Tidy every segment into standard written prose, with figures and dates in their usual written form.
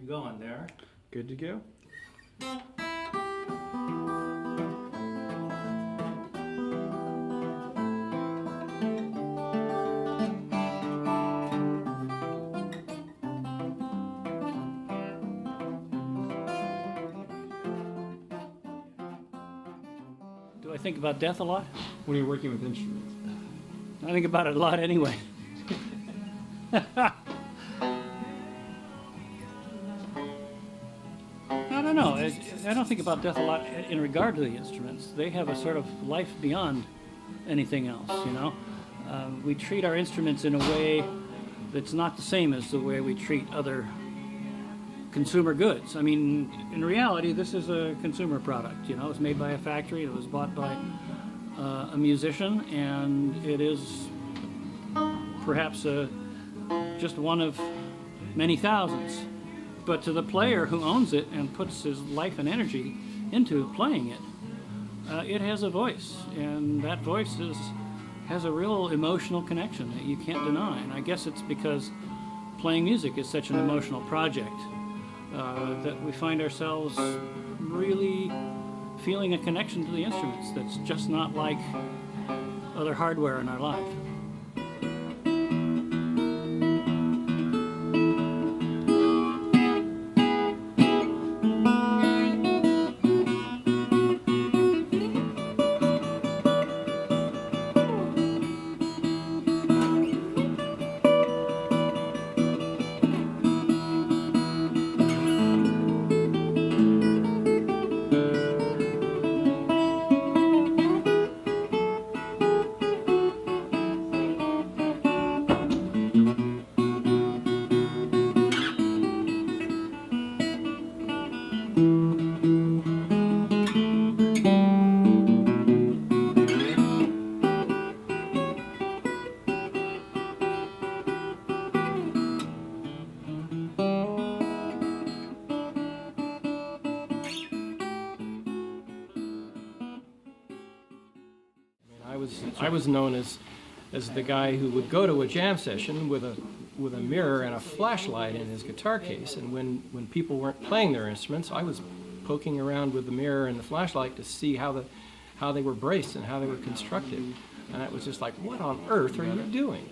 going there. Good to go. Do I think about death a lot? When you're working with instruments. I think about it a lot anyway. I don't know. I don't think about death a lot in regard to the instruments. They have a sort of life beyond anything else, you know. We treat our instruments in a way that's not the same as the way we treat other consumer goods. I mean, in reality, this is a consumer product, you know. It's made by a factory. It was bought by a musician, and it is perhaps just one of many thousands. But to the player who owns it and puts his life and energy into playing it, it has a voice, and that voice has a real emotional connection that you can't deny. And I guess it's because playing music is such an emotional project that we find ourselves really feeling a connection to the instruments that's just not like other hardware in our life. I was known as the guy who would go to a jam session with a mirror and a flashlight in his guitar case, and when people weren't playing their instruments, I was poking around with the mirror and the flashlight to see how they were braced and how they were constructed, and it was just like, what on earth are you doing?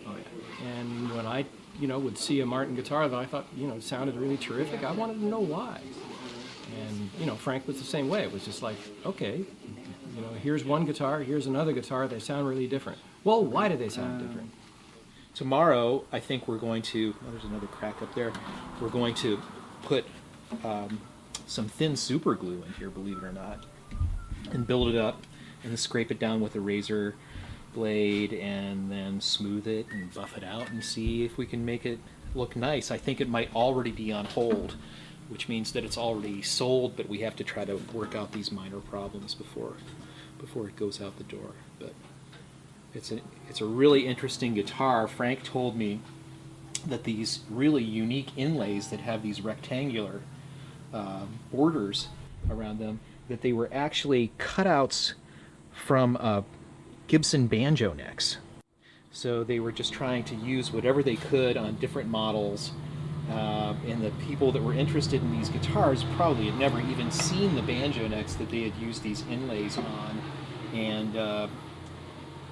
And when I would see a Martin guitar that I thought sounded really terrific, I wanted to know why. And Frank was the same way. It was just like, okay, here's one guitar, here's another guitar, they sound really different. Well, why do they sound different? Tomorrow, I think we're going to, there's another crack up there, we're going to put some thin super glue in here, believe it or not, and build it up, and then scrape it down with a razor blade, and then smooth it and buff it out and see if we can make it look nice. I think it might already be on hold, which means that it's already sold, but we have to try to work out these minor problems before it goes out the door. But it's a really interesting guitar. Frank told me that these really unique inlays that have these rectangular borders around them, that they were actually cutouts from Gibson banjo necks. So they were just trying to use whatever they could on different models. And the people that were interested in these guitars probably had never even seen the banjo necks that they had used these inlays on. And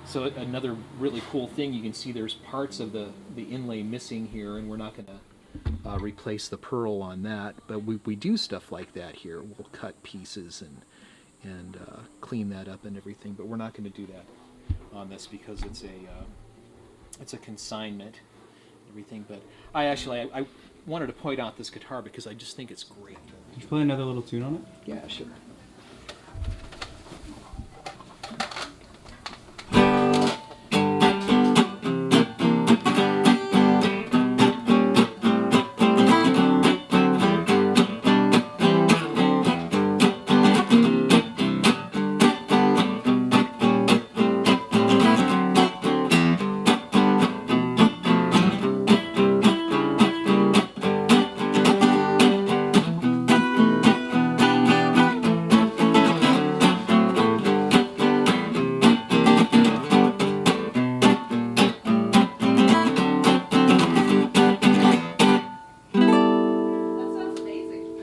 so another really cool thing, you can see there's parts of the inlay missing here, and we're not going to replace the pearl on that, but we do stuff like that here. We'll cut pieces and clean that up and everything, but we're not going to do that on this because it's a consignment and everything. But I wanted to point out this guitar because I just think it's great. Could you play another little tune on it? Yeah, sure.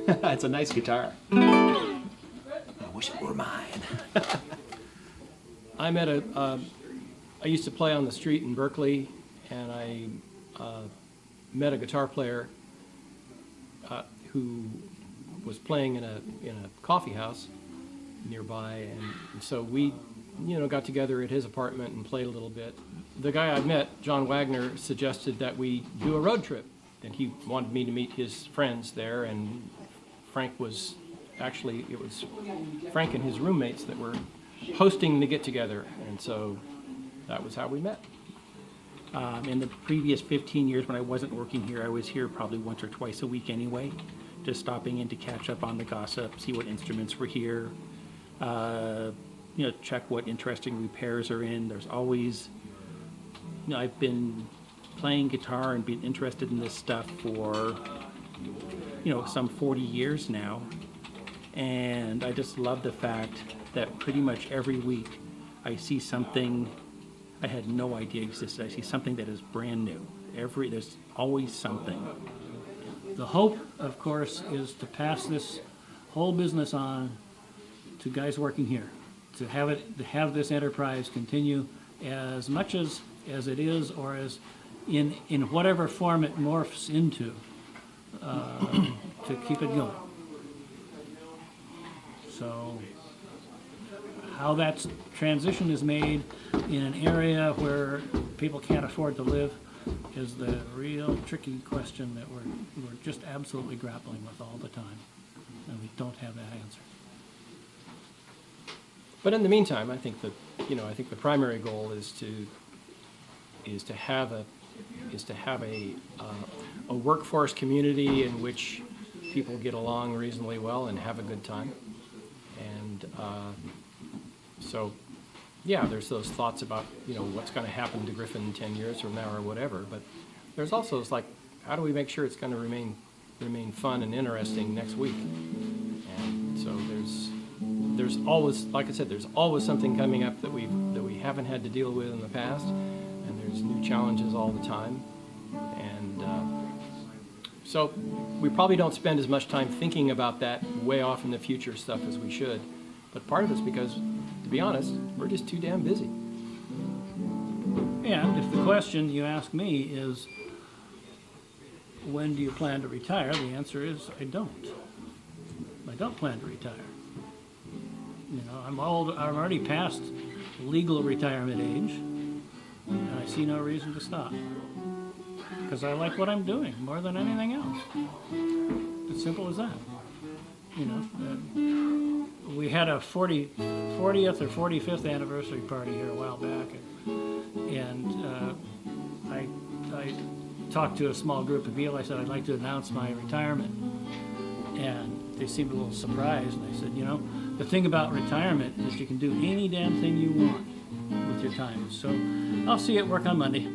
It's a nice guitar. I wish it were mine. I met I used to play on the street in Berkeley, and I met a guitar player who was playing in a coffee house nearby, and so we, got together at his apartment and played a little bit. The guy I met, John Wagner, suggested that we do a road trip, and he wanted me to meet his friends there, and Frank was actually, it was Frank and his roommates that were hosting the get-together, and so that was how we met. In the previous 15 years when I wasn't working here, I was here probably once or twice a week anyway, just stopping in to catch up on the gossip, see what instruments were here, check what interesting repairs are in. There's always, I've been playing guitar and been interested in this stuff for, some 40 years now, and I just love the fact that pretty much every week I see something I had no idea existed. I see something that is brand new. There's always something. The hope, of course, is to pass this whole business on to guys working here, to have this enterprise continue as much as it is, or as in whatever form it morphs into, to keep it going. So how that transition is made in an area where people can't afford to live is the real tricky question that we're just absolutely grappling with all the time, and we don't have that answer. But in the meantime, I think that the primary goal is to have a workforce community in which people get along reasonably well and have a good time, and so, yeah, there's those thoughts about, what's going to happen to Gryphon in 10 years from now or whatever, but there's also, it's like, how do we make sure it's going to remain fun and interesting next week? And so there's always, like I said, there's always something coming up that we haven't had to deal with in the past, and there's new challenges all the time, and so we probably don't spend as much time thinking about that way off in the future stuff as we should, but part of it's because, to be honest, we're just too damn busy. And if the question you ask me is, when do you plan to retire? The answer is, I don't. I don't plan to retire. I'm old. I'm already past legal retirement age, and I see no reason to stop. Because I like what I'm doing more than anything else. It's simple as that. We had a 40th or 45th anniversary party here a while back, and I talked to a small group of people. I said, I'd like to announce my retirement, and they seemed a little surprised, and I said, the thing about retirement is you can do any damn thing you want with your time. So I'll see you at work on Monday.